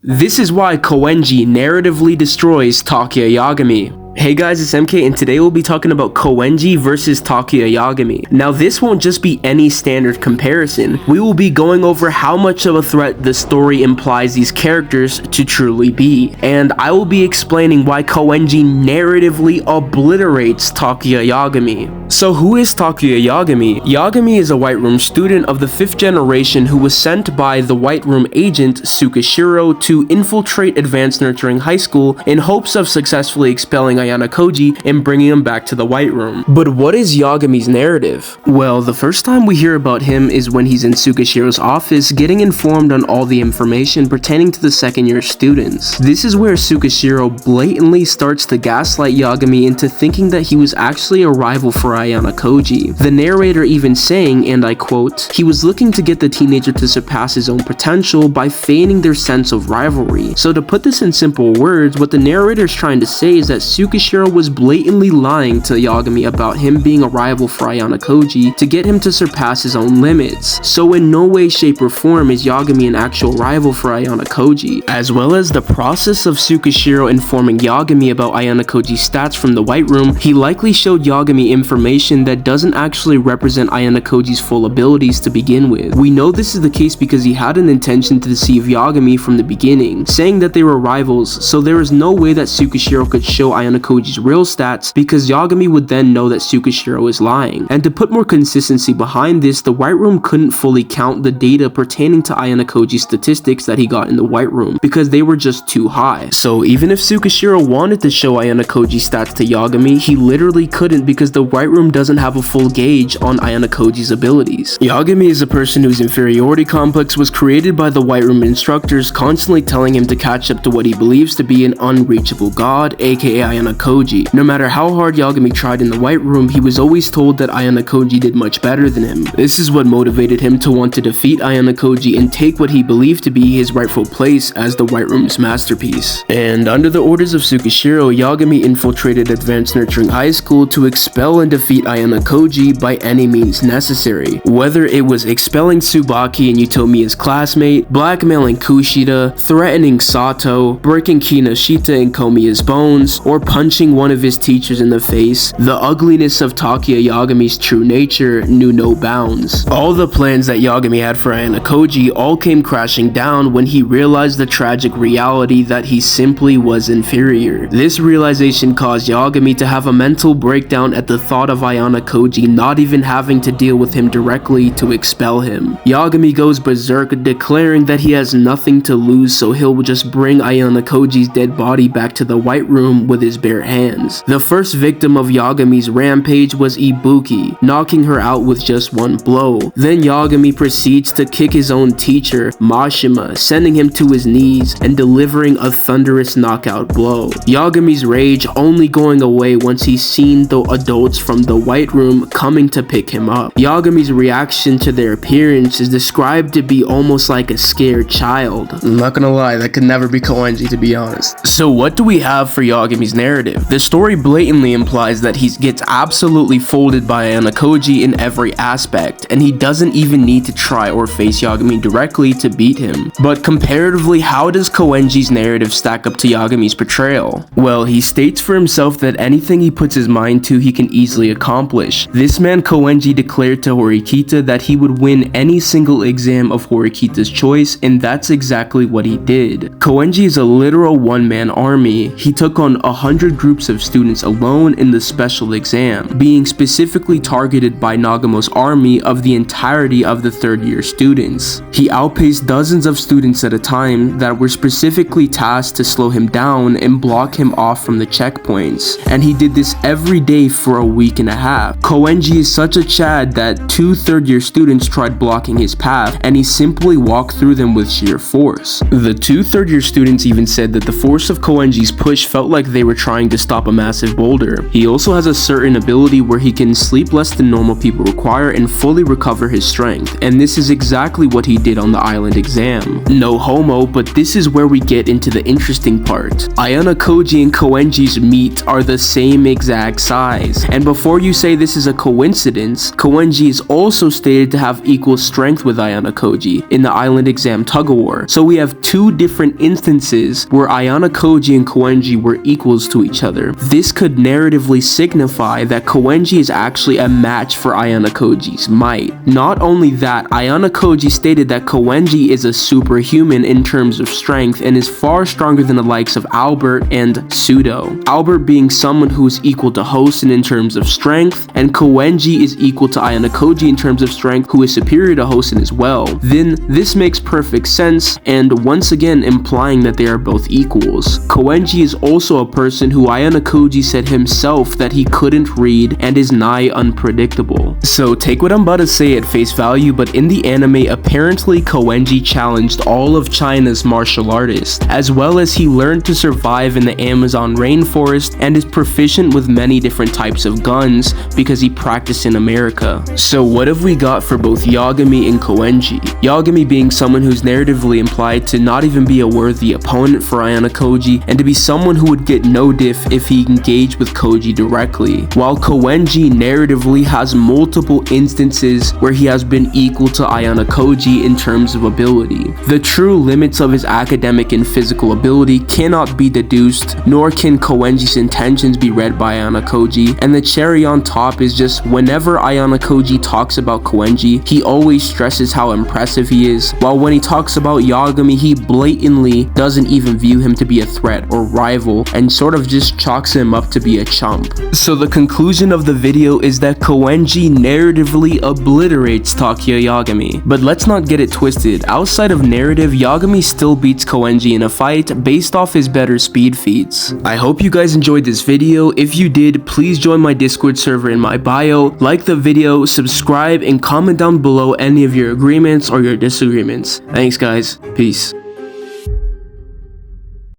This is why Koenji narratively destroys Takuya Yagami. Hey guys, it's MK and today we'll be talking about Koenji versus Takuya Yagami. Now this won't just be any standard comparison, we will be going over how much of a threat the story implies these characters to truly be. And I will be explaining why Koenji narratively obliterates Takuya Yagami. So who is Takuya Yagami? Yagami is a White Room student of the 5th generation who was sent by the White Room agent Tsukishiro to infiltrate Advanced Nurturing High School in hopes of successfully expelling Ayana Koji and bringing him back to the White Room. But what is Yagami's narrative? Well, the first time we hear about him is when he's in Tsukishiro's office getting informed on all the information pertaining to the second-year students. This is where Tsukishiro blatantly starts to gaslight Yagami into thinking that he was actually a rival for Ayana Koji. The narrator even saying, and I quote, "He was looking to get the teenager to surpass his own potential by feigning their sense of rivalry." So to put this in simple words, what the narrator is trying to say is that Tsukishiro was blatantly lying to Yagami about him being a rival for Ayana Koji to get him to surpass his own limits. So in no way, shape, or form is Yagami an actual rival for Ayana Koji. As well as the process of Tsukishiro informing Yagami about Ayana Koji's stats from the White Room, he likely showed Yagami information that doesn't actually represent Ayana Koji's full abilities to begin with. We know this is the case because he had an intention to deceive Yagami from the beginning, saying that they were rivals, so there is no way that Tsukishiro could show Ayana Koji's real stats because Yagami would then know that Tsukishiro is lying. And to put more consistency behind this, the White Room couldn't fully count the data pertaining to Ayana Koji's statistics that he got in the White Room because they were just too high. So even if Tsukishiro wanted to show Ayana Koji's stats to Yagami, he literally couldn't because the White Room doesn't have a full gauge on Ayana Koji's abilities. Yagami is a person whose inferiority complex was created by the White Room instructors constantly telling him to catch up to what he believes to be an unreachable god, aka Ayana Koji. No matter how hard Yagami tried in the White Room, he was always told that Ayana Koji did much better than him. This is what motivated him to want to defeat Ayana Koji and take what he believed to be his rightful place as the White Room's masterpiece. And under the orders of Tsukishiro, Yagami infiltrated Advanced Nurturing High School to expel and defeat Ayana Koji by any means necessary. Whether it was expelling Tsubaki and Yutomiya's classmate, blackmailing Kushida, threatening Sato, breaking Kinoshita and Komiya's bones, or punching one of his teachers in the face, the ugliness of Takuya Yagami's true nature knew no bounds. All the plans that Yagami had for Ayana Koji all came crashing down when he realized the tragic reality that he simply was inferior. This realization caused Yagami to have a mental breakdown at the thought of Ayana Koji not even having to deal with him directly to expel him. Yagami goes berserk, declaring that he has nothing to lose, so he'll just bring Ayana Koji's dead body back to the White Room with his bare hands. The first victim of Yagami's rampage was Ibuki, knocking her out with just one blow. Then Yagami proceeds to kick his own teacher, Mashima, sending him to his knees and delivering a thunderous knockout blow. Yagami's rage only going away once he's seen the adults from the White Room coming to pick him up. Yagami's reaction to their appearance is described to be almost like a scared child. I'm not gonna lie, that could never be Koenji, to be honest. So what do we have for Yagami's narrative? The story blatantly implies that he gets absolutely folded by Ayana Koji in every aspect, and he doesn't even need to try or face Yagami directly to beat him. But comparatively, how does Koenji's narrative stack up to Yagami's portrayal? Well, he states for himself that anything he puts his mind to, he can easily accomplish. This man Koenji declared to Horikita that he would win any single exam of Horikita's choice, and that's exactly what he did. Koenji is a literal one-man army. He took on 100 groups of students alone in the special exam, being specifically targeted by Nagamo's army of the entirety of the third-year students. He outpaced dozens of students at a time that were specifically tasked to slow him down and block him off from the checkpoints, and he did this every day for a week and a half. Koenji is such a chad that 2 third-year students tried blocking his path, and he simply walked through them with sheer force. The 2 third-year students even said that the force of Koenji's push felt like they were trying trying to stop a massive boulder. He also has a certain ability where he can sleep less than normal people require and fully recover his strength, and this is exactly what he did on the island exam. No homo, but this is where we get into the interesting part. Ayano Koji and Koenji's meat are the same exact size, and before you say this is a coincidence, Koenji is also stated to have equal strength with Ayano Koji in the island exam tug-of-war. So we have two different instances where Ayano Koji and Koenji were equals to each other. This could narratively signify that Koenji is actually a match for Ayano Koji's might. Not only that, Ayano Koji stated that Koenji is a superhuman in terms of strength and is far stronger than the likes of Albert and Pseudo. Albert being someone who is equal to Hosen in terms of strength, and Koenji is equal to Ayano Koji in terms of strength, who is superior to Hosen as well. Then this makes perfect sense, and once again implying that they are both equals. Koenji is also a person who Ayano Koji said himself that he couldn't read and is nigh unpredictable. So take what I'm about to say at face value, but in the anime, apparently Koenji challenged all of China's martial artists, as well as he learned to survive in the Amazon rainforest and is proficient with many different types of guns because he practiced in America. So what have we got for both Yagami and Koenji? Yagami being someone who's narratively implied to not even be a worthy opponent for Ayano Koji and to be someone who would get no diff if he engaged with Koji directly, while Koenji narratively has multiple instances where he has been equal to Ayano Koji in terms of ability. The true limits of his academic and physical ability cannot be deduced, nor can Koenji's intentions be read by Ayano Koji, and the cherry on top is just whenever Ayano Koji talks about Koenji, he always stresses how impressive he is, while when he talks about Yagami, he blatantly doesn't even view him to be a threat or rival and sort of just chalks him up to be a chump. So the conclusion of the video is that Koenji narratively obliterates Takuya Yagami. But let's not get it twisted, outside of narrative, Yagami still beats Koenji in a fight based off his better speed feats. I hope you guys enjoyed this video. If you did, please join my Discord server in my bio, like the video, subscribe, and comment down below any of your agreements or your disagreements. Thanks guys, peace.